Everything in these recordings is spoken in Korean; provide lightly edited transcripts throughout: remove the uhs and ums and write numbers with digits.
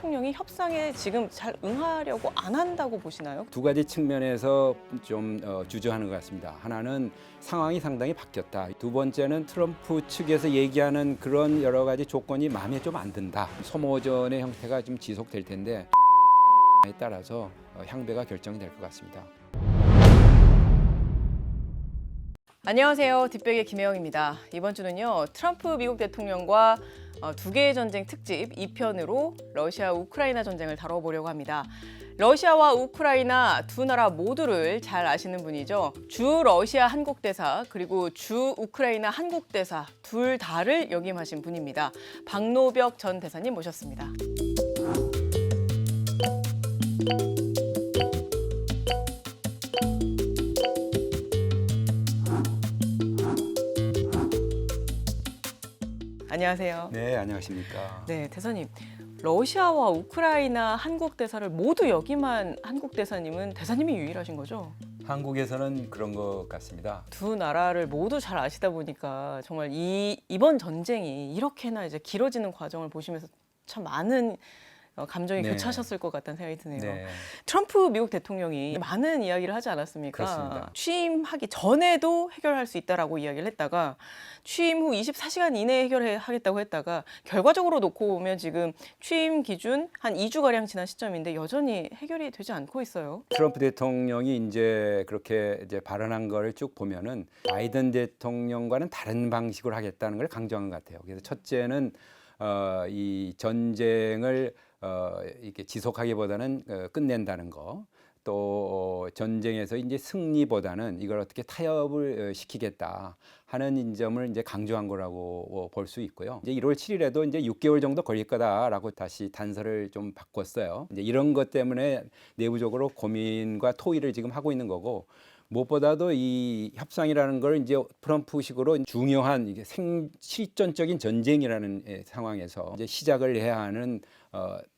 대통령이 협상에 지금 잘 응하려고 안 한다고 보시나요? 두 가지 측면에서 좀 주저하는 것 같습니다. 하나는 상황이 상당히 바뀌었다. 두 번째는 트럼프 측에서 얘기하는 그런 여러 가지 조건이 마음에 좀 안 든다. 소모전의 형태가 좀 지속될 텐데 에 따라서 향배가 결정될 것 같습니다. 안녕하세요. 뒷백의 김혜영입니다. 이번 주는요, 트럼프 미국 대통령과 두 개의 전쟁 특집 2편으로 러시아 우크라이나 전쟁을 다뤄보려고 합니다. 러시아와 우크라이나 두 나라 모두를 잘 아시는 분이죠. 주 러시아 한국대사 그리고 주 우크라이나 한국대사 둘 다를 역임하신 분입니다. 박노벽 전 대사님 모셨습니다. 안녕하세요. 네, 안녕하십니까. 네, 대사님. 러시아와 우크라이나 한국 대사를 모두 역임한 한국 대사님은 대사님이 유일하신 거죠? 한국에서는 그런 것 같습니다. 두 나라를 모두 잘 아시다 보니까 정말 이번 전쟁이 이렇게나 이제 길어지는 과정을 보시면서 참 많은 감정이 네. 교차하셨을 것 같다는 생각이 드네요. 네. 트럼프 미국 대통령이 많은 이야기를 하지 않았습니까? 그렇습니다. 취임하기 전에도 해결할 수 있다라고 이야기를 했다가 취임 후 24시간 이내에 해결하겠다고 했다가 결과적으로 놓고 보면 지금 취임 기준 한 2주가량 지난 시점인데 여전히 해결이 되지 않고 있어요. 트럼프 대통령이 이제 그렇게 이제 발언한 거를 쭉 보면은 바이든 대통령과는 다른 방식으로 하겠다는 걸 강조한 것 같아요. 그래서 첫째는 이 전쟁을 이렇게 지속하기보다는 끝낸다는 거. 또 전쟁에서 이제 승리보다는 이걸 어떻게 타협을 시키겠다 하는 점을 이제 강조한 거라고 볼 수 있고요. 이제 1월 7일에도 이제 6개월 정도 걸릴 거다라고 다시 단서를 좀 바꿨어요. 이제 이런 것 때문에 내부적으로 고민과 토의를 지금 하고 있는 거고. 무엇보다도 이 협상이라는 걸 이제 트럼프식으로 중요한 이게 실전적인 전쟁이라는 상황에서 이제 시작을 해야 하는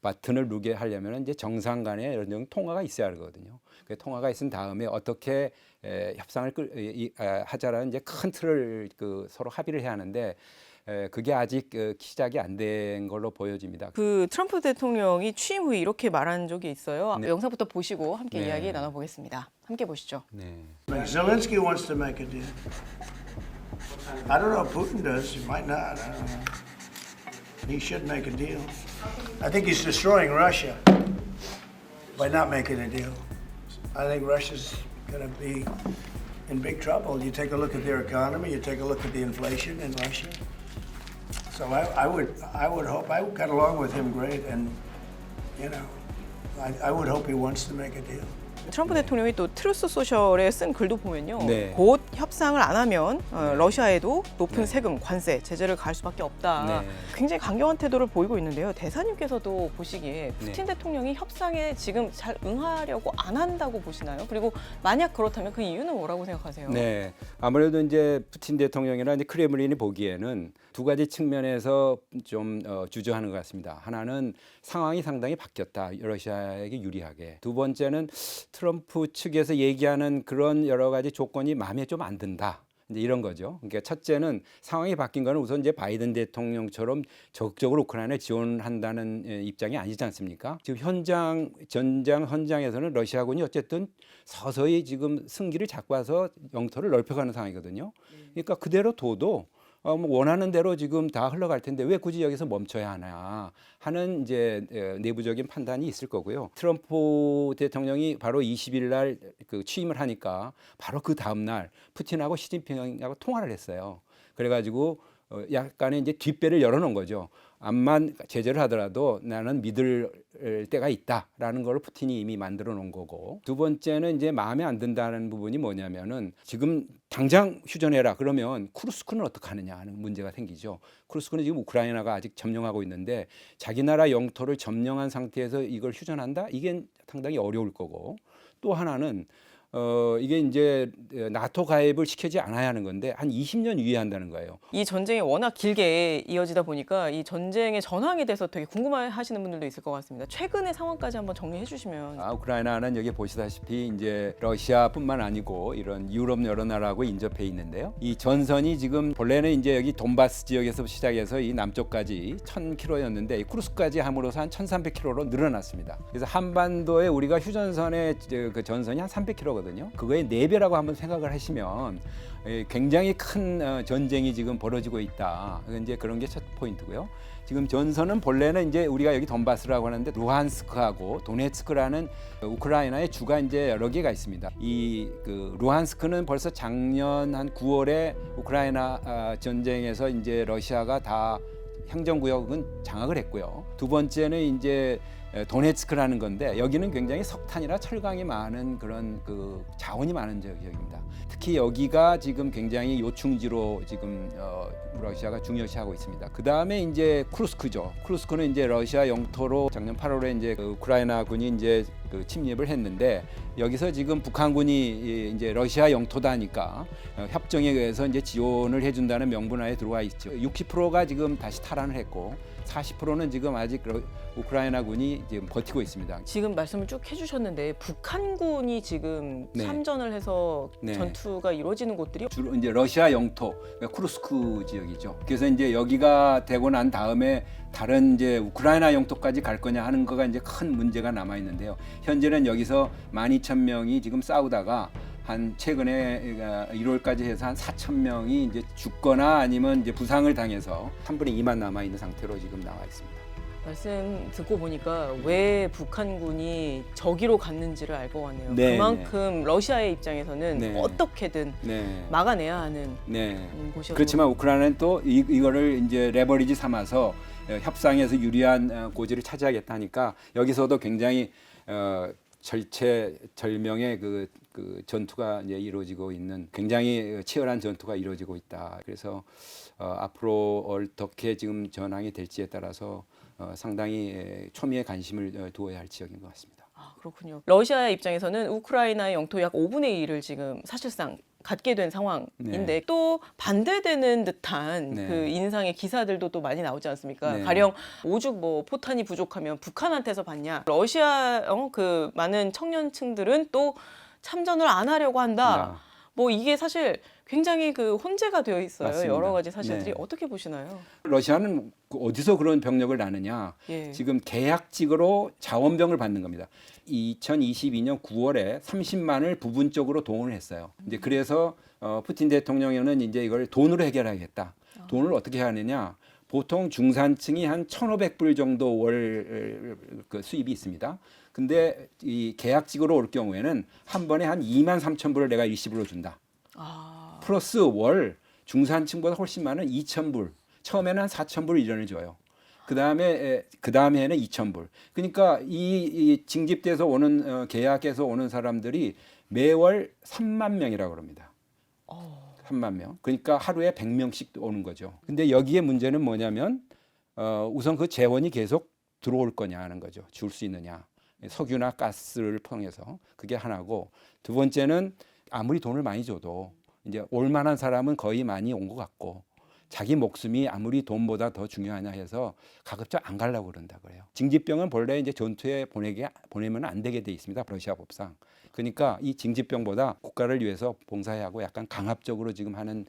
버튼을 누게 하려면 이제 정상 간의 이런 정도 통화가 있어야 하거든요. 그 통화가 있은 다음에 어떻게 협상을 하자라는 이제 큰 틀을 서로 합의를 해야 하는데 그게 아직 시작이 안 된 걸로 보여집니다. 그 트럼프 대통령이 취임 후에 이렇게 말한 적이 있어요. 네. 영상부터 보시고 함께 네. 이야기 나눠보겠습니다. 함께 보시죠. 네. Zelensky wants to make a deal. I don't know if Putin does. He might not. I don't know. He should make a deal. I think he's destroying Russia by not making a deal. I think Russia's going to be in big trouble. You take a look at their economy. You take a look at the inflation in Russia. So I would hope. I got along with him great, and you know, I would hope he wants to make a deal. 트럼프 대통령이 또 트루스 소셜에 쓴 글도 보면요. 네. 곧 협상을 안 하면 러시아에도 높은 네. 세금, 관세, 제재를 가할 수밖에 없다. 네. 굉장히 강경한 태도를 보이고 있는데요. 대사님께서도 보시기에 푸틴 네. 대통령이 협상에 지금 잘 응하려고 안 한다고 보시나요? 그리고 만약 그렇다면 그 이유는 뭐라고 생각하세요? 네, 아무래도 이제 푸틴 대통령이나 이제 크레물린이 보기에는 두 가지 측면에서 좀 주저하는 것 같습니다. 하나는 상황이 상당히 바뀌었다, 러시아에게 유리하게. 두 번째는 트럼프 측에서 얘기하는 그런 여러 가지 조건이 마음에 좀 안 든다. 이제 이런 거죠. 그러니까 첫째는 상황이 바뀐 거는 우선 이제 바이든 대통령처럼 적극적으로 우크라이나에 지원한다는 입장이 아니지 않습니까? 지금 전장 현장에서는 러시아군이 어쨌든 서서히 지금 승기를 잡고 와서 영토를 넓혀가는 상황이거든요. 그러니까 그대로 둬도 원하는 대로 지금 다 흘러갈 텐데 왜 굳이 여기서 멈춰야 하나 하는 이제 내부적인 판단이 있을 거고요. 트럼프 대통령이 바로 20일 날 그 취임을 하니까 바로 그 다음 날 푸틴하고 시진핑하고 통화를 했어요. 그래가지고 약간의 이제 뒷배를 열어놓은 거죠. 암만 제재를 하더라도 나는 믿을 때가 있다라는 걸 푸틴이 이미 만들어 놓은 거고. 두 번째는 이제 마음에 안 든다는 부분이 뭐냐면은 지금 당장 휴전해라 그러면 쿠르스크는 어떡하느냐 하는 문제가 생기죠. 쿠르스크는 지금 우크라이나가 아직 점령하고 있는데 자기 나라 영토를 점령한 상태에서 이걸 휴전한다? 이게 상당히 어려울 거고. 또 하나는 이게 이제 나토 가입을 시키지 않아야 하는 건데 한 20년 유예한다는 거예요. 이 전쟁이 워낙 길게 이어지다 보니까 이 전쟁의 전황에 대해서 되게 궁금해하시는 분들도 있을 것 같습니다. 최근의 상황까지 한번 정리해 주시면. 우크라이나는 여기 보시다시피 이제 러시아뿐만 아니고 이런 유럽 여러 나라하고 인접해 있는데요. 이 전선이 지금 본래는 이제 여기 돈바스 지역에서 시작해서 이 남쪽까지 1,000km였는데 쿠르스크까지 함으로써 한 1,300km로 늘어났습니다. 그래서 한반도에 우리가 휴전선의 그 전선이 한 300km거든요. 그거의 4배라고 한번 생각을 하시면 굉장히 큰 전쟁이 지금 벌어지고 있다. 이제 그런 게 첫 포인트고요. 지금 전선은 본래는 이제 우리가 여기 돈바스라고 하는데 루한스크하고 도네츠크라는 우크라이나의 주가 이제 여러 개가 있습니다. 이 그 루한스크는 벌써 작년 한 9월에 우크라이나 전쟁에서 이제 러시아가 다 행정구역은 장악을 했고요. 두 번째는 이제 도네츠크라는 건데 여기는 굉장히 석탄이나 철강이 많은 그런 그 자원이 많은 지역입니다. 특히 여기가 지금 굉장히 요충지로 지금 러시아가 중요시하고 있습니다. 그 다음에 이제 쿠르스크죠. 쿠르스크는 이제 러시아 영토로 작년 8월에 이제 그 우크라이나군이 이제 그 침입을 했는데 여기서 지금 북한군이 이제 러시아 영토다니까 협정에 의해서 이제 지원을 해준다는 명분하에 들어와 있죠. 60%가 지금 다시 탈환을 했고 40%는 지금 아직 우크라이나군이 지금 버티고 있습니다. 지금 말씀을 쭉 해주셨는데 북한군이 지금 네. 참전을 해서 네. 전투가 이루어지는 곳들이 주로 이제 러시아 영토, 그러니까 쿠르스크 지역이죠. 그래서 이제 여기가 되고 난 다음에 다른 이제 우크라이나 영토까지 갈 거냐 하는 거가 이제 큰 문제가 남아 있는데요. 현재는 여기서 12,000명이 지금 싸우다가 한 최근에 1월까지 해서 한 4,000명이 이제 죽거나 아니면 이제 부상을 당해서 3분의 2만 남아 있는 상태로 지금 나와 있습니다. 말씀 듣고 보니까 왜 북한군이 저기로 갔는지를 알 것 같네요. 네, 그만큼 러시아의 입장에서는 네. 어떻게든 네. 막아내야 하는 네. 곳이어서 그렇지만 우크라이나는 또 이거를 이제 레버리지 삼아서 협상에서 유리한 고지를 차지하겠다 하니까 여기서도 굉장히 절체절명의 그 전투가 이제 이루어지고 있는 굉장히 치열한 전투가 이루어지고 있다. 그래서 앞으로 어떻게 지금 전황이 될지에 따라서 상당히 초미의 관심을 두어야 할 지역인 것 같습니다. 아, 그렇군요. 러시아의 입장에서는 우크라이나의 영토 약 5분의 1을 지금 사실상 갖게 된 상황인데 네. 또 반대되는 듯한 네. 그 인상의 기사들도 또 많이 나오지 않습니까? 네. 가령 오죽 뭐 포탄이 부족하면 북한한테서 받냐. 러시아 그 많은 청년층들은 또 참전을 안 하려고 한다. 뭐 이게 사실 굉장히 그 혼재가 되어 있어요. 맞습니다. 여러 가지 사실들이 네. 어떻게 보시나요? 러시아는 어디서 그런 병력을 나느냐? 예. 지금 계약직으로 자원병을 받는 겁니다. 2022년 9월에 30만을 부분적으로 동원을 했어요. 이제 그래서 푸틴 대통령은 이제 이걸 돈으로 해결하겠다. 돈을 어떻게 해야 하느냐? 보통 중산층이 한 1,500불 정도 월 그 수입이 있습니다. 근데 이 계약직으로 올 경우에는 한 번에 한 23,000불을 내가 일시불로 준다. 아, 플러스 월 중산층보다 훨씬 많은 2,000불. 처음에는 한 4,000불 이전을 줘요. 그 다음에는 2,000불. 그러니까 이 징집돼서 오는 계약해서 오는 사람들이 매월 3만 명이라고 그럽니다. 3만 명. 그러니까 하루에 100명씩 오는 거죠. 근데 여기에 문제는 뭐냐면 우선 그 재원이 계속 들어올 거냐 하는 거죠. 줄 수 있느냐. 석유나 가스를 통해서 그게 하나고 두 번째는 아무리 돈을 많이 줘도 이제 올 만한 사람은 거의 많이 온 것 같고 자기 목숨이 아무리 돈보다 더 중요하냐 해서 가급적 안 가려고 그런다 그래요. 징집병은 본래 이제 전투에 보내면 안 되게 돼 있습니다. 러시아 법상. 그러니까 이 징집병보다 국가를 위해서 봉사해야 하고 약간 강압적으로 지금 하는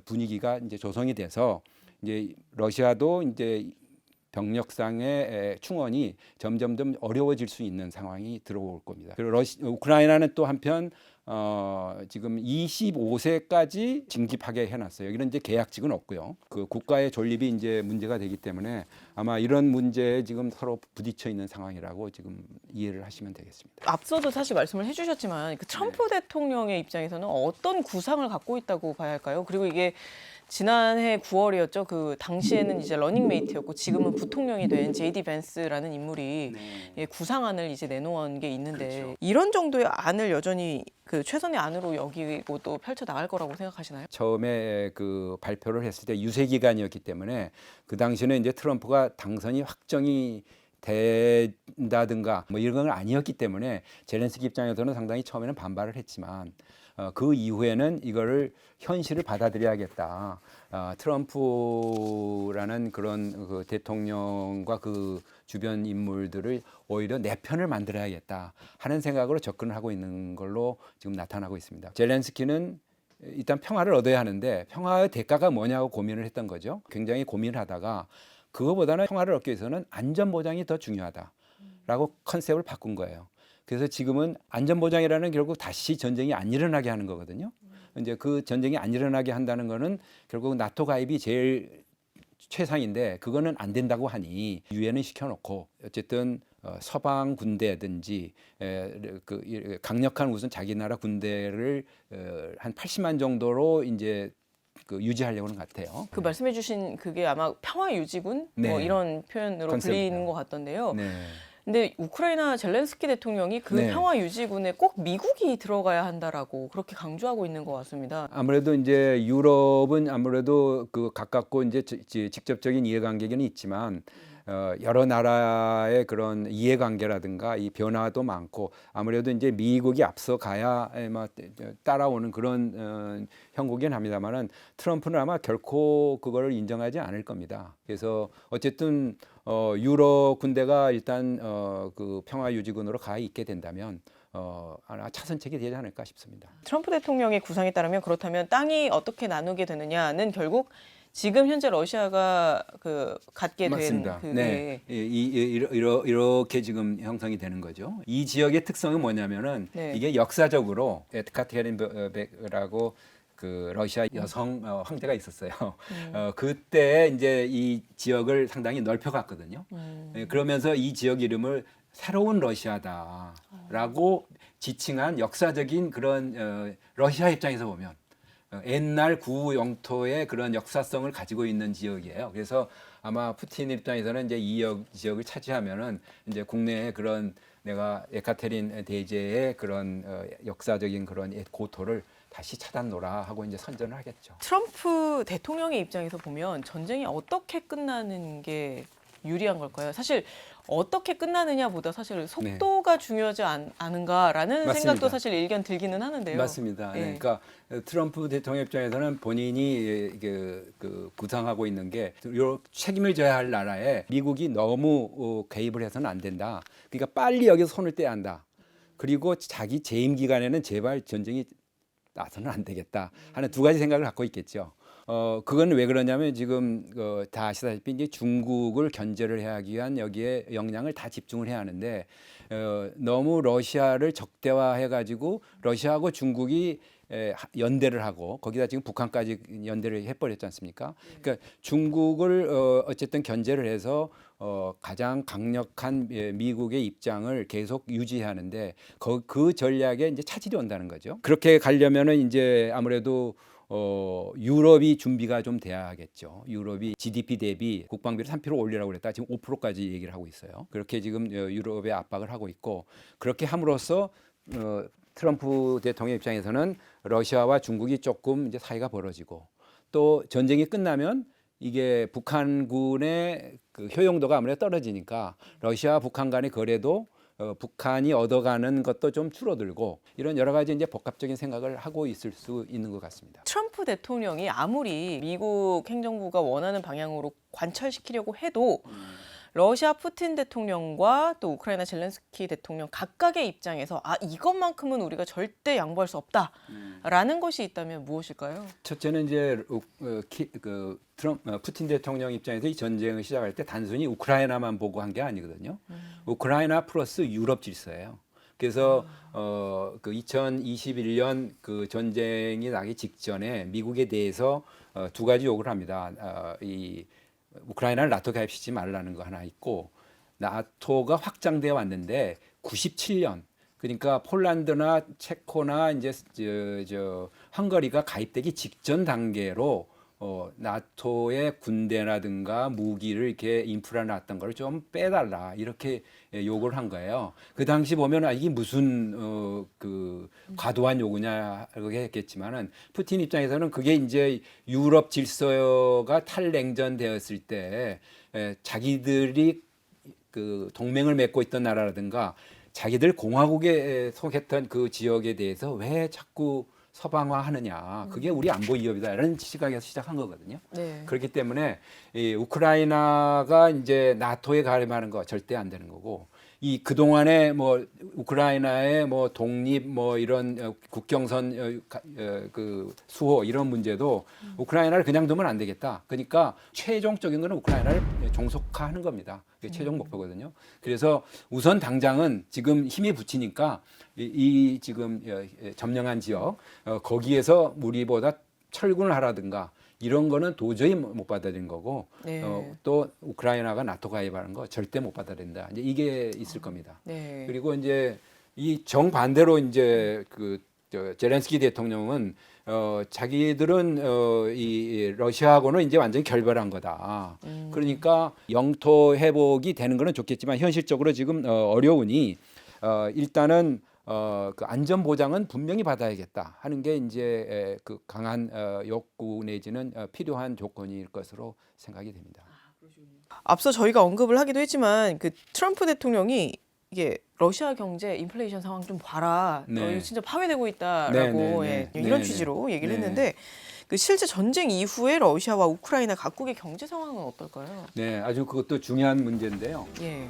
분위기가 이제 조성이 돼서 이제 러시아도 이제 병력상의 충원이 점점 어려워질 수 있는 상황이 들어올 겁니다. 그리고 우크라이나는 또 한편 지금 25세까지 징집하게 해놨어요. 여기는 이제 계약직은 없고요. 그 국가의 존립이 이제 문제가 되기 때문에 아마 이런 문제에 지금 서로 부딪혀 있는 상황이라고 지금 이해를 하시면 되겠습니다. 앞서도 사실 말씀을 해주셨지만 그 트럼프 대통령의 입장에서는 어떤 구상을 갖고 있다고 봐야 할까요? 그리고 이게 지난해 9월이었죠. 그 당시에는 이제 러닝메이트였고 지금은 부통령이 된 제이디 벤스라는 인물이 예, 구상안을 이제 내놓은 게 있는데 그렇죠. 이런 정도의 안을 여전히 그 최선의 안으로 여기고 또 펼쳐 나갈 거라고 생각하시나요? 처음에 그 발표를 했을 때 유세 기간이었기 때문에 그 당시에는 이제 트럼프가 당선이 확정이 된다든가 뭐 이런 건 아니었기 때문에 젤렌스키 입장에서는 상당히 처음에는 반발을 했지만 그 이후에는 이거를 현실을 받아들여야겠다. 트럼프라는 그런 그 대통령과 그 주변 인물들을 오히려 내 편을 만들어야겠다 하는 생각으로 접근을 하고 있는 걸로 지금 나타나고 있습니다. 젤렌스키는 일단 평화를 얻어야 하는데 평화의 대가가 뭐냐고 고민을 했던 거죠. 굉장히 고민을 하다가 그거보다는 평화를 얻기 위해서는 안전보장이 더 중요하다라고 컨셉을 바꾼 거예요. 그래서 지금은 안전보장이라는 결국 다시 전쟁이 안 일어나게 하는 거거든요. 이제 그 전쟁이 안 일어나게 한다는 거는 결국 나토 가입이 제일 최상인데 그거는 안 된다고 하니 유엔은 시켜놓고 어쨌든 서방 군대든지 그 강력한 우선 자기 나라 군대를 한 80만 정도로 이제 그 유지하려고는 같아요. 그 말씀해주신 그게 아마 평화 유지군 네. 뭐 이런 표현으로 컨셉이죠. 불리는 것 같던데요. 네. 근데 우크라이나 젤렌스키 대통령이 그 네. 평화 유지군에 꼭 미국이 들어가야 한다라고 그렇게 강조하고 있는 것 같습니다. 아무래도 이제 유럽은 아무래도 그 가깝고 이제 직접적인 이해관계는 있지만 여러 나라의 그런 이해관계라든가 이 변화도 많고 아무래도 이제 미국이 앞서 가야 따라오는 그런 형국이긴 합니다만은 트럼프는 아마 결코 그거를 인정하지 않을 겁니다. 그래서 어쨌든 유럽 군대가 일단 그 평화 유지군으로 가 있게 된다면 하나 차선책이 되지 않을까 싶습니다. 트럼프 대통령의 구상에 따르면 그렇다면 땅이 어떻게 나누게 되느냐는 결국 지금 현재 러시아가 그 갖게 된 맞습니다. 그 네, 이렇게 지금 형성이 되는 거죠. 이 지역의 특성은 뭐냐면은 네. 이게 역사적으로 에카테린베르라고 그 러시아 여성 황제가 있었어요. 그때 이제 이 지역을 상당히 넓혀갔거든요. 그러면서 이 지역 이름을 새로운 러시아다라고 지칭한 역사적인 그런 러시아 입장에서 보면 옛날 구우 영토의 그런 역사성을 가지고 있는 지역이에요. 그래서 아마 푸틴 입장에서는 이제 이 지역을 차지하면은 이제 국내에 그런 내가 에카테린 대제의 그런 역사적인 그런 고토를 다시 찾아놓으라 하고 이제 선전을 하겠죠. 트럼프 대통령의 입장에서 보면 전쟁이 어떻게 끝나는 게 유리한 걸까요? 사실 어떻게 끝나느냐보다 사실 속도가 중요하지 않은가라는 맞습니다. 생각도 사실 일견 들기는 하는데요. 맞습니다. 네. 그러니까 트럼프 대통령 입장에서는 본인이 그 구상하고 있는 게 책임을 져야 할 나라에 미국이 너무 개입을 해서는 안 된다. 그러니까 빨리 여기서 손을 떼야 한다. 그리고 자기 재임 기간에는 제발 전쟁이 나서는 안 되겠다 하는 두 가지 생각을 갖고 있겠죠. 그건 왜 그러냐면 지금 다 아시다시피 이제 중국을 견제를 해야 하기 위한 여기에 역량을 다 집중을 해야 하는데 너무 러시아를 적대화해 가지고 러시아하고 중국이 연대를 하고 거기다 지금 북한까지 연대를 해버렸지 않습니까? 그러니까 중국을 어쨌든 견제를 해서 가장 강력한 미국의 입장을 계속 유지하는데 그 전략에 이제 차질이 온다는 거죠. 그렇게 가려면은 이제 아무래도 유럽이 준비가 좀 돼야겠죠. 유럽이 GDP 대비 국방비를 3% 올리라고 그랬다. 지금 5%까지 얘기를 하고 있어요. 그렇게 지금 유럽에 압박을 하고 있고 그렇게 함으로써 트럼프 대통령 입장에서는 러시아와 중국이 조금 이제 사이가 벌어지고 또 전쟁이 끝나면 이게 북한군의 그 효용도가 아무래도 떨어지니까 러시아와 북한 간의 거래도 북한이 얻어가는 것도 좀 줄어들고 이런 여러 가지 이제 복합적인 생각을 하고 있을 수 있는 것 같습니다. 트럼프 대통령이 아무리 미국 행정부가 원하는 방향으로 관철시키려고 해도 러시아 푸틴 대통령과 또 우크라이나 젤렌스키 대통령 각각의 입장에서 이것만큼은 우리가 절대 양보할 수 없다라는 것이 있다면 무엇일까요? 첫째는 이제 푸틴 대통령 입장에서 이 전쟁을 시작할 때 단순히 우크라이나만 보고 한 게 아니거든요. 우크라이나 플러스 유럽 질서예요. 그래서 그 2021년 그 전쟁이 나기 직전에 미국에 대해서 두 가지 요구를 합니다. 이 우크라이나를 나토 가입시키지 말라는 거 하나 있고 나토가 확장되어 왔는데 97년 그러니까 폴란드나 체코나 이제 헝가리가 가입되기 직전 단계로 나토의 군대라든가 무기를 이렇게 인프라 놨던 걸 좀 빼달라 이렇게 요구를 한 거예요. 그 당시 보면 이게 무슨 그 과도한 요구냐 그렇게 했겠지만은 푸틴 입장에서는 그게 이제 유럽 질서가 탈냉전 되었을 때 자기들이 그 동맹을 맺고 있던 나라라든가 자기들 공화국에 속했던 그 지역에 대해서 왜 자꾸 서방화하느냐. 그게 우리 안보 위협이다. 이런 시각에서 시작한 거거든요. 네. 그렇기 때문에 이 우크라이나가 이제 나토에 가림하는 거 절대 안 되는 거고 이 그동안에 뭐 우크라이나의 뭐 독립 뭐 이런 국경선 그 수호 이런 문제도 우크라이나를 그냥 두면 안 되겠다. 그러니까 최종적인 거는 우크라이나를 종속화하는 겁니다. 그게 최종 목표거든요. 그래서 우선 당장은 지금 힘이 붙이니까 이 지금 점령한 지역 거기에서 우리보다 철군을 하라든가 이런 거는 도저히 못 받아들인 거고 네. 또 우크라이나가 나토 가입하는 거 절대 못 받아들인다. 이제 이게 있을 겁니다. 네. 그리고 이제 이 정반대로 이제 그 제렌스키 대통령은 자기들은 이 러시아하고는 이제 완전히 결별한 거다. 그러니까 영토 회복이 되는 거는 좋겠지만 현실적으로 지금 어려우니 일단은 그 안전 보장은 분명히 받아야겠다 하는 게 이제 그 강한 욕구 내지는 필요한 조건일 것으로 생각이 됩니다. 앞서 저희가 언급을 하기도 했지만 그 트럼프 대통령이 이게 러시아 경제 인플레이션 상황 좀 봐라. 네. 진짜 파괴되고 있다라고 네, 네, 네. 이런 네, 취지로 네. 얘기를 네. 했는데 그 실제 전쟁 이후에 러시아와 우크라이나 각국의 경제 상황은 어떨까요? 네, 아주 그것도 중요한 문제인데요. 예.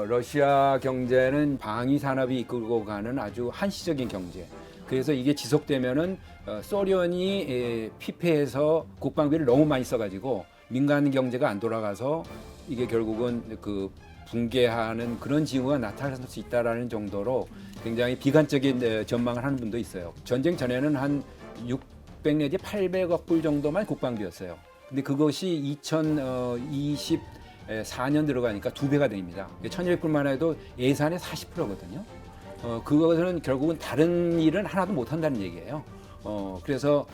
러시아 경제는 방위 산업이 이끌고 가는 아주 한시적인 경제. 그래서 이게 지속되면은 소련이 피폐해서 국방비를 너무 많이 써가지고 민간 경제가 안 돌아가서 이게 결국은 그 붕괴하는 그런 징후가 나타날 수 있다라는 정도로 굉장히 비관적인 전망을 하는 분도 있어요. 전쟁 전에는 한 600 내지 800억 불 정도만 국방비였어요. 근데 그것이 2024년 들어가니까 2배가 됩니다. 1,200불만 해도 예산의 40%거든요. 그것은 결국은 다른 일은 하나도 못 한다는 얘기예요. 그래서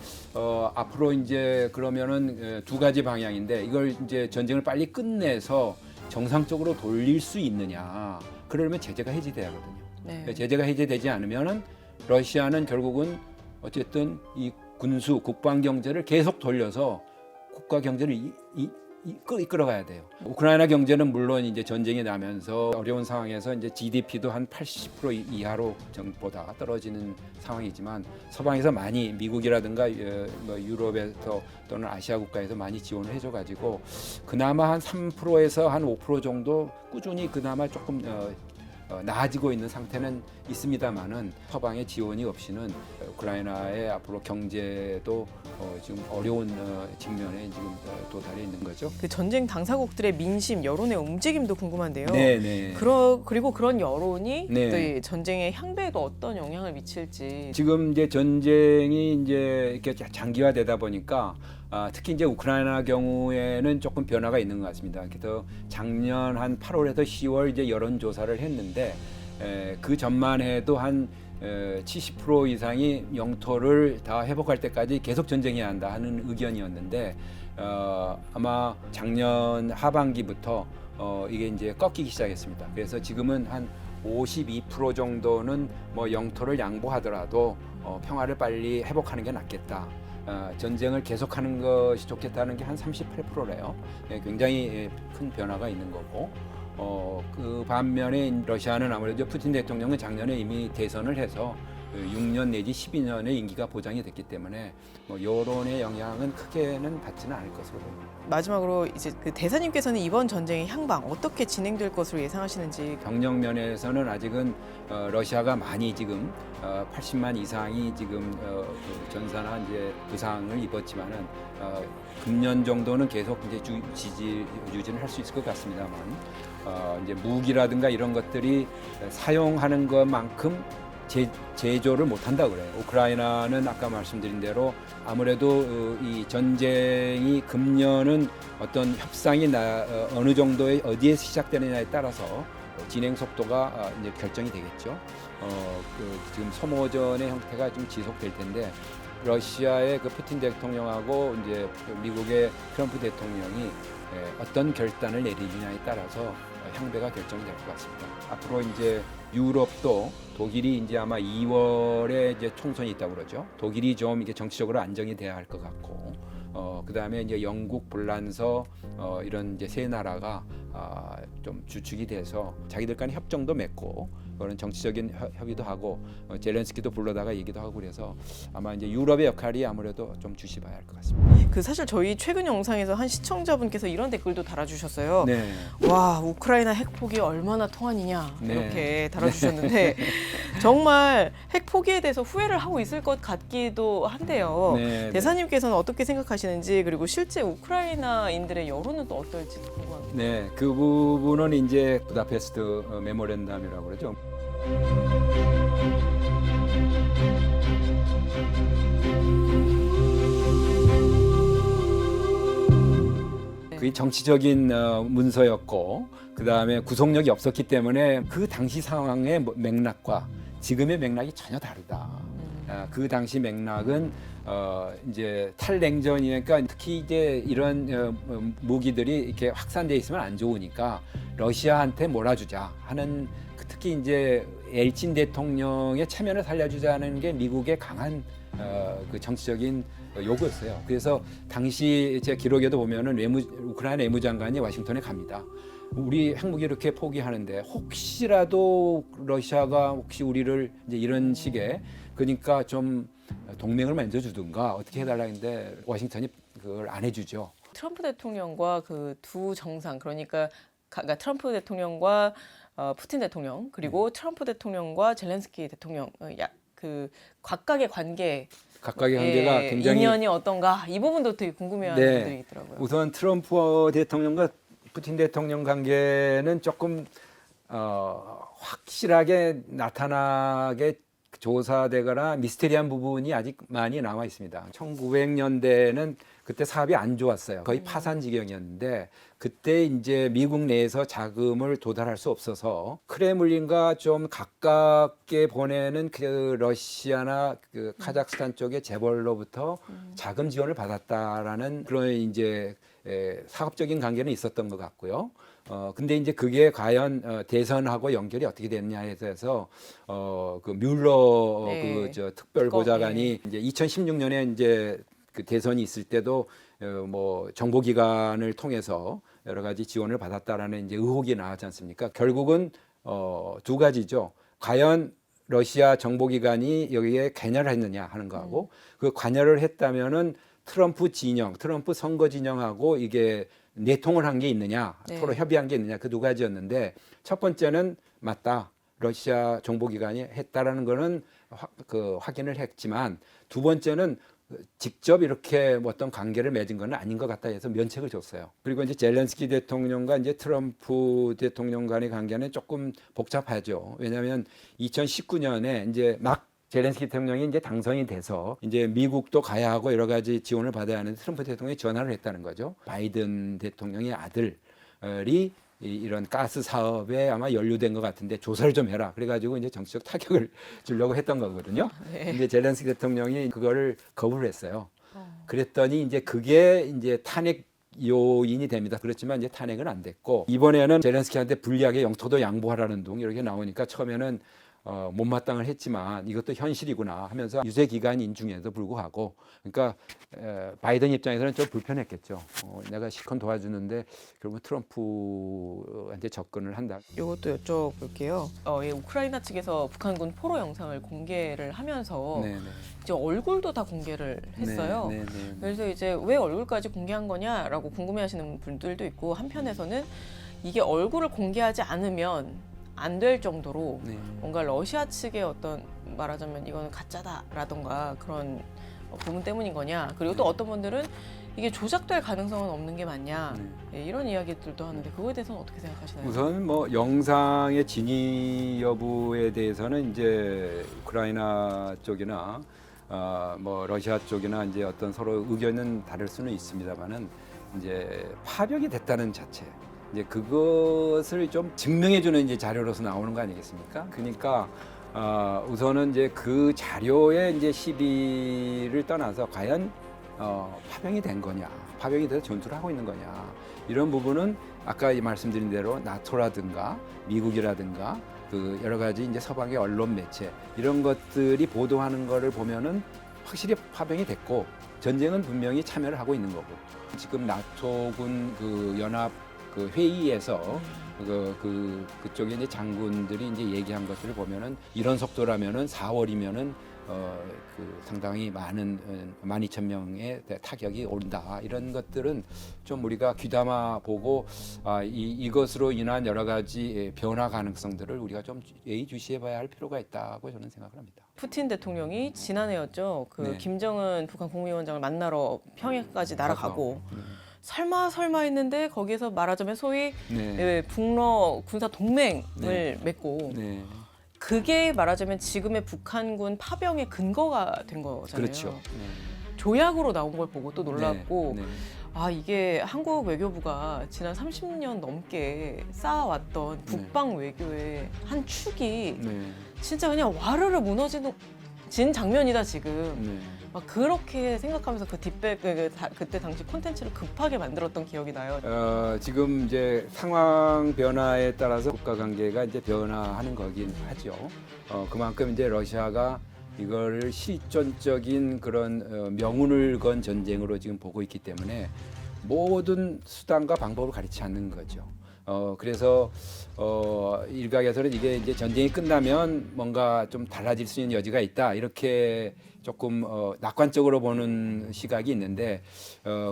앞으로 이제 그러면은 두 가지 방향인데 이걸 이제 전쟁을 빨리 끝내서 정상적으로 돌릴 수 있느냐. 그러려면 제재가 해제돼야 하거든요. 네. 제재가 해제되지 않으면은 러시아는 결국은 어쨌든 이 군수 국방 경제를 계속 돌려서 국가 경제를 이끌어가야 돼요. 우크라이나 경제는 물론 이제 전쟁이 나면서 어려운 상황에서 이제 GDP도 한 80% 이하로 전보다 떨어지는 상황이지만 서방에서 많이 미국이라든가 뭐 유럽에서 또는 아시아 국가에서 많이 지원을 해줘가지고 그나마 한 3%에서 한 5% 정도 꾸준히 그나마 조금 나아지고 있는 상태는 있습니다만은 서방의 지원이 없이는 우크라이나의 앞으로 경제도 지금 어려운 직면에 지금 도달해 있는 거죠. 그 전쟁 당사국들의 민심, 여론의 움직임도 궁금한데요. 네. 그리고 그런 여론이 네. 또 이 전쟁의 향배에도 어떤 영향을 미칠지. 지금 이제 전쟁이 이제 이렇게 장기화되다 보니까 특히 이제 우크라이나 경우에는 조금 변화가 있는 것 같습니다. 그래서 작년 한 8월에서 10월 이제 여론 조사를 했는데 그 전만 해도 한 70% 이상이 영토를 다 회복할 때까지 계속 전쟁해야 한다 하는 의견이었는데 아마 작년 하반기부터 이게 이제 꺾이기 시작했습니다. 그래서 지금은 한 52% 정도는 뭐 영토를 양보하더라도 평화를 빨리 회복하는 게 낫겠다. 전쟁을 계속하는 것이 좋겠다는 게 한 38%래요. 굉장히 큰 변화가 있는 거고 그 반면에 러시아는 아무래도 푸틴 대통령은 작년에 이미 대선을 해서 6년 내지 12년의 임기가 보장이 됐기 때문에 뭐 여론의 영향은 크게는 받지는 않을 것으로 보입니다. 마지막으로 이제 그 대사님께서는 이번 전쟁의 향방 어떻게 진행될 것으로 예상하시는지. 병력 면에서는 아직은 러시아가 많이 지금 80만 이상이 지금 그 전사나 이제 부상을 입었지만은 금년 정도는 계속 이제 유지는 할 수 있을 것 같습니다만 이제 무기라든가 이런 것들이 사용하는 것만큼 제조를 못한다 그래요. 우크라이나는 아까 말씀드린 대로 아무래도 이 전쟁이 금년은 어떤 협상이 어느 정도의 어디에 시작되느냐에 따라서 진행 속도가 이제 결정이 되겠죠. 지금 소모전의 형태가 좀 지속될 텐데 러시아의 그 푸틴 대통령하고 이제 미국의 트럼프 대통령이 어떤 결단을 내리느냐에 따라서 향배가 결정이 될 것 같습니다. 앞으로 이제 유럽도 독일이 이제 아마 2월에 이제 총선이 있다고 그러죠. 독일이 좀 이게 정치적으로 안정이 돼야 할 것 같고, 그 다음에 이제 영국, 폴란드 이런 이제 세 나라가 좀 주축이 돼서 자기들 간의 협정도 맺고 그거는 정치적인 협의도 하고 젤렌스키도 불러다가 얘기도 하고 그래서 아마 이제 유럽의 역할이 아무래도 좀 주시봐야 할 것 같습니다. 그 사실 저희 최근 영상에서 한 시청자분께서 이런 댓글도 달아주셨어요. 네. 와, 우크라이나 핵 포기 얼마나 통하느냐 네. 이렇게 달아주셨는데 정말 핵 포기에 대해서 후회를 하고 있을 것 같기도 한데요. 네, 대사님께서는 어떻게 생각하시는지 그리고 실제 우크라이나인들의 여론은 또 어떨지 궁금합니다. 네, 그 부분은 이제 부다페스트 메모랜담이라고 그러죠. 그게 정치적인 문서였고 그 다음에 구속력이 없었기 때문에 그 당시 상황의 맥락과 지금의 맥락이 전혀 다르다. 그 당시 맥락은 이제 탈냉전이니까 특히 이제 이런 무기들이 이렇게 확산돼 있으면 안 좋으니까 러시아한테 몰아주자 하는 특히 이제 엘친 대통령의 체면을 살려주자는 게 미국의 강한 그 정치적인 요구였어요. 그래서 당시 제 기록에도 보면은 우크라이나 외무장관이 워싱턴에 갑니다. 우리 핵무기 이렇게 포기하는데 혹시라도 러시아가 혹시 우리를 이제 이런 식의 그러니까 좀 동맹을 맺어주든가 어떻게 해달라 했는데 워싱턴이 그걸 안 해주죠. 트럼프 대통령과 그 두 정상 그러니까 트럼프 대통령과 푸틴 대통령 그리고 트럼프 대통령과 젤렌스키 대통령 그 각각의 관계가 굉장히 인연이 어떤가 이 부분도 되게 궁금해하는 네. 분들이 있더라고요. 우선 트럼프 대통령과 푸틴 대통령 관계는 조금 확실하게 나타나게 조사되거나 미스테리한 부분이 아직 많이 남아 있습니다. 1900년대는 그때 사업이 안 좋았어요. 거의 파산 지경이었는데 그때 이제 미국 내에서 자금을 도달할 수 없어서 크레물린과 좀 가깝게 보내는 그 러시아나 그 카자흐스탄 쪽의 재벌로부터 자금 지원을 받았다라는 그런 이제 사업적인 관계는 있었던 것 같고요. 근데 이제 그게 과연 대선하고 연결이 어떻게 됐냐에 대해서 그 뮬러 네. 그 저 특별 보좌관이 이제 2016년에 이제 그 대선이 있을 때도 뭐 정보기관을 통해서 여러 가지 지원을 받았다라는 이제 의혹이 나왔지 않습니까? 결국은 두 가지죠. 과연 러시아 정보기관이 여기에 관여를 했느냐 하는 거하고 그 관여를 했다면은 트럼프 진영, 트럼프 선거 진영하고 이게 내통을 한 게 있느냐, 네. 서로 협의한 게 있느냐 그 두 가지였는데 첫 번째는 맞다. 러시아 정보기관이 했다라는 거는 확인을 했지만 두 번째는 직접 이렇게 어떤 관계를 맺은 건 아닌 것 같다 해서 면책을 줬어요. 그리고 이제 젤렌스키 대통령과 이제 트럼프 대통령 간의 관계는 조금 복잡하죠. 왜냐하면 2019년에 이제 막 젤렌스키 대통령이 이제 당선이 돼서 이제 미국도 가야 하고 여러 가지 지원을 받아야 하는데 트럼프 대통령이 전화를 했다는 거죠. 바이든 대통령의 아들이 이런 가스 사업에 아마 연루된 것 같은데 조사를 좀 해라. 그래가지고 이제 정치적 타격을 주려고 했던 거거든요. 네. 근데 젤렌스키 대통령이 그거를 거부를 했어요. 그랬더니 이제 그게 이제 탄핵 요인이 됩니다. 그렇지만 이제 탄핵은 안 됐고 이번에는 젤렌스키한테 불리하게 영토도 양보하라는 둥 이렇게 나오니까 처음에는 못마땅을 했지만 이것도 현실이구나 하면서 유세 기간인 중에도 불구하고 그러니까 바이든 입장에서는 좀 불편했겠죠. 내가 실컷 도와주는데 결국 트럼프한테 접근을 한다. 이것도 여쭤볼게요. 이 우크라이나 측에서 북한군 포로 영상을 공개를 하면서 네네. 이제 얼굴도 다 공개를 했어요. 네네. 그래서 이제 왜 얼굴까지 공개한 거냐라고 궁금해하시는 분들도 있고 한편에서는 이게 얼굴을 공개하지 않으면 안 될 정도로 네. 뭔가 러시아 측의 어떤 말하자면 이거는 가짜다라던가 그런 부분 때문인 거냐 그리고 또 어떤 분들은 이게 조작될 가능성은 없는 게 맞냐 예, 이런 이야기들도 하는데 그거에 대해서는 어떻게 생각하시나요? 우선 뭐 영상의 진위 여부에 대해서는 이제 우크라이나 쪽이나 뭐 러시아 쪽이나 이제 어떤 서로 의견은 다를 수는 있습니다만은 이제 파병이 됐다는 자체. 이제 그것을 좀 증명해주는 이제 자료로서 나오는 거 아니겠습니까? 그러니까 우선은 이제 그 자료의 이제 시비를 떠나서 과연 파병이 된 거냐, 파병이 돼서 전투를 하고 있는 거냐 이런 부분은 아까 말씀드린 대로 나토라든가 미국이라든가 그 여러 가지 이제 서방의 언론 매체 이런 것들이 보도하는 거를 보면은 확실히 파병이 됐고 전쟁은 분명히 참여를 하고 있는 거고 지금 나토군 그 연합 그 회의에서 그쪽에 이제 장군들이 이제 얘기한 것들을 보면은 이런 속도라면은 4월이면은 상당히 많은 12,000명의 타격이 온다. 이런 것들은 좀 우리가 귀담아 보고 이것으로 인한 여러 가지 변화 가능성들을 우리가 좀 예의주시해봐야 할 필요가 있다고 저는 생각을 합니다. 푸틴 대통령이 지난해였죠. 네. 김정은 북한 국무위원장을 만나러 평양까지 날아가고 설마 했는데 거기서 말하자면 소위 북러 군사 동맹을 맺고 네. 그게 말하자면 지금의 북한군 파병의 근거가 된 거잖아요. 그렇죠. 조약으로 나온 걸 보고 또 놀랐고 네. 이게 한국 외교부가 지난 30년 넘게 쌓아왔던 북방 외교의 한 축이 진짜 그냥 와르르 무너진 장면이다 지금. 막 그렇게 생각하면서 그때 당시 콘텐츠를 급하게 만들었던 기억이 나요. 지금 이제 상황 변화에 따라서 국가 관계가 이제 변화하는 거긴 하죠. 그만큼 이제 러시아가 이거를 실존적인 그런 명운을 건 전쟁으로 지금 보고 있기 때문에 모든 수단과 방법을 가리지 않는 거죠. 그래서 일각에서는 이게 이제 전쟁이 끝나면 뭔가 좀 달라질 수 있는 여지가 있다 이렇게 조금 낙관적으로 보는 시각이 있는데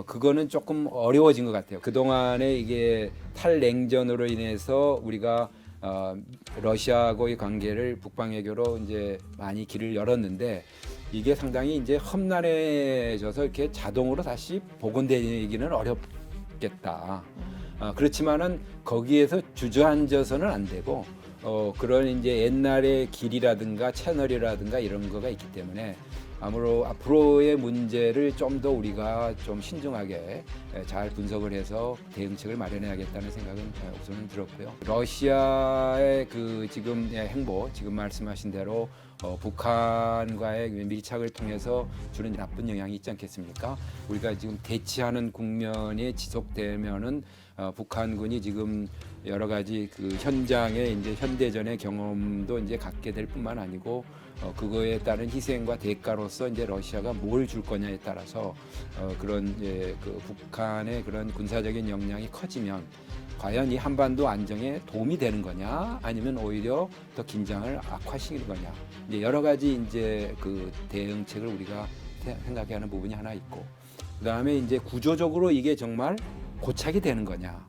그거는 조금 어려워진 것 같아요. 그 동안에 이게 탈냉전으로 인해서 우리가 러시아하고의 관계를 북방 외교로 이제 많이 길을 열었는데 이게 상당히 이제 험난해져서 이렇게 자동으로 다시 복원되기는 어렵겠다. 그렇지만은 거기에서 주저앉아서는 안 되고 그런 이제 옛날의 길이라든가 채널이라든가 이런 거가 있기 때문에 앞으로의 문제를 좀 더 우리가 좀 신중하게 잘 분석을 해서 대응책을 마련해야겠다는 생각은 우선은 들었고요. 러시아의 그 지금 행보, 지금 말씀하신 대로 북한과의 밀착을 통해서 주는 나쁜 영향이 있지 않겠습니까? 우리가 지금 대치하는 국면이 지속되면은 북한군이 지금 여러 가지 그 현장의 이제 현대전의 경험도 이제 갖게 될 뿐만 아니고 그거에 따른 희생과 대가로서 이제 러시아가 뭘 줄 거냐에 따라서 그런 이제 그 북한의 그런 군사적인 역량이 커지면 과연 이 한반도 안정에 도움이 되는 거냐 아니면 오히려 더 긴장을 악화시키는 거냐 이제 여러 가지 이제 그 대응책을 우리가 생각해야 하는 부분이 하나 있고 그다음에 이제 구조적으로 이게 정말 고착이 되는 거냐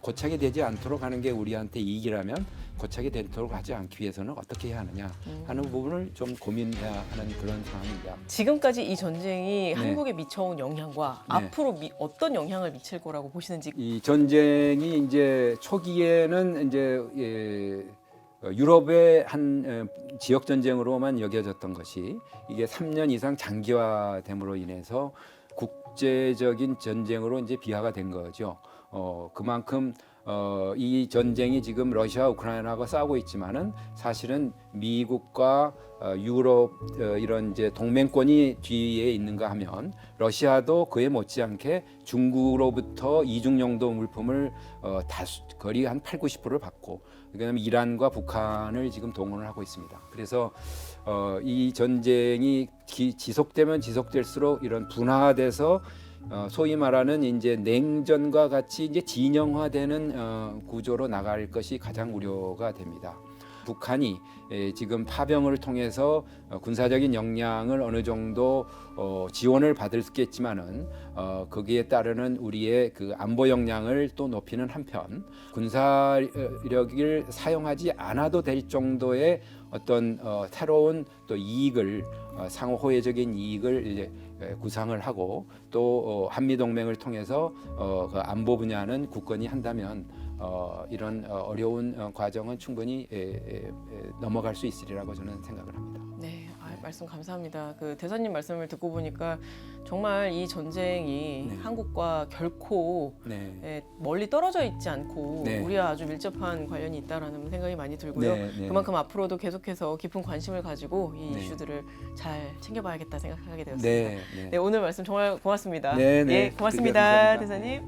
고착이 되지 않도록 하는 게 우리한테 이익이라면 고착이 되도록 하지 않기 위해서는 어떻게 해야 하느냐 하는 부분을 좀 고민해야 하는 그런 상황입니다. 지금까지 이 전쟁이 한국에 미쳐온 영향과 앞으로 어떤 영향을 미칠 거라고 보시는지. 이 전쟁이 이제 초기에는 이제 유럽의 한 지역 전쟁으로만 여겨졌던 것이 이게 3년 이상 장기화됨으로 인해서 국제적인 전쟁으로 이제 비화가 된 거죠. 그만큼 이 전쟁이 지금 러시아, 우크라이나가 싸우고 있지만은 사실은 미국과 유럽 이런 이제 동맹권이 뒤에 있는가 하면 러시아도 그에 못지않게 중국으로부터 이중용도 물품을 거의 한 80~90%를 받고 그다음에 이란과 북한을 지금 동원을 하고 있습니다. 그래서 이 전쟁이 지속되면 지속될수록 이런 분화돼서 소위 말하는 이제 냉전과 같이 이제 진영화되는 구조로 나갈 것이 가장 우려가 됩니다. 북한이 지금 파병을 통해서 군사적인 역량을 어느 정도 지원을 받을겠지만은 거기에 따르는 우리의 그 안보 역량을 또 높이는 한편 군사력을 사용하지 않아도 될 정도의 어떤 새로운 또 이익을 상호 호혜적인 이익을 이제 구상을 하고 또 한미 동맹을 통해서 그 안보 분야는 굳건히 한다면 이런 어려운 과정은 충분히 넘어갈 수 있으리라고 저는 생각을 합니다. 네, 말씀 감사합니다. 그 대사님 말씀을 듣고 보니까 정말 이 전쟁이 한국과 결코 멀리 떨어져 있지 않고 우리와 아주 밀접한 관련이 있다라는 생각이 많이 들고요. 그만큼 앞으로도 계속해서 깊은 관심을 가지고 이 이슈들을 잘 챙겨봐야겠다 생각하게 되었습니다. 네, 오늘 말씀 정말 고맙습니다. 예, 고맙습니다, 대사님.